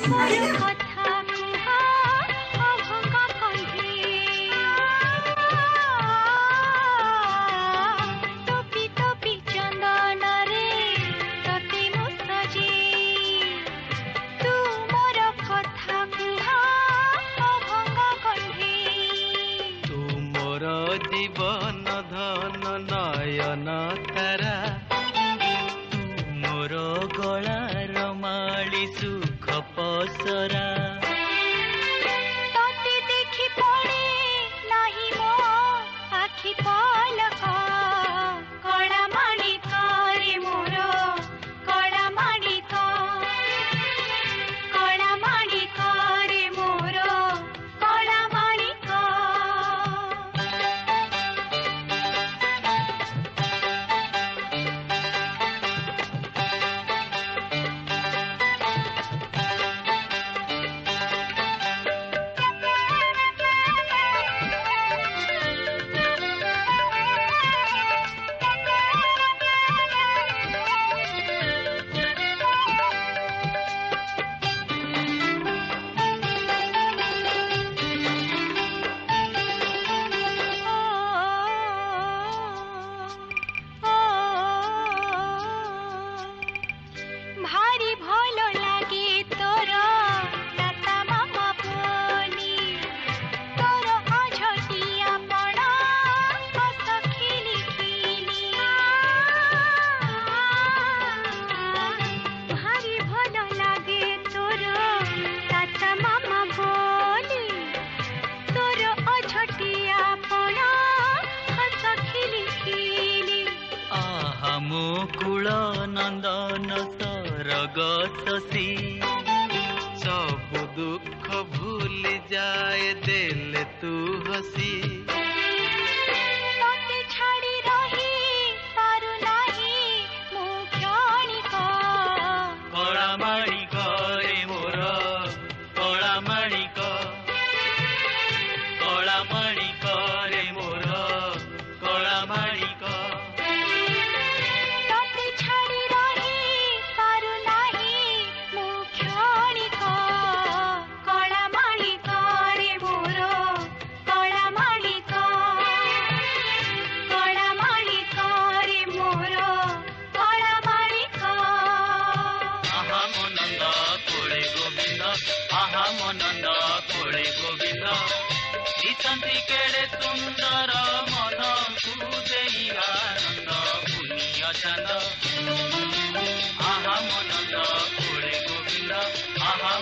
मोर कथा कुहा अभंगा कंठी टोपी टोपी चंदन रे तते मु सजे तू मोर कथा कुहा अभंगा कंठी तू मोर जीवन धन नयन तारा तू मोर गलार माली सुख पसरा तोते देखि पड़े नाही मो आखि पलक कड़ा माणिक रे मोर कड़ा माणिक रे मोर कड़ा माणिक भारी भल लागे तोर दाता मामा बोली तोर अझटिया पड़ा हस खिली खिली भारी भल लागे तोर दाता मामा बोली तोर अझटिया पड़ा हस खिली खिली आहा मुकुल नंदन सरग शशि सब दुख भूल जाए दिल तू हसी तोते छाड़ी रही पारु नाही मु क्षणिक कला माणिक रे मोर कला माणिक रे मोर कला माणिक तोते छाड़ी रही पारु नाही मु क्षणिक कला माणिक रे मोर कला माणिक रे मोर कला माणिक आहा मनंद कोळे गोविंद आहा मनंद कोळे गोविंद दिसंती केड़े सुंदर मन सुदेई आनंद पुनिय चंद आहा मनंद कोळे गोविंद आहा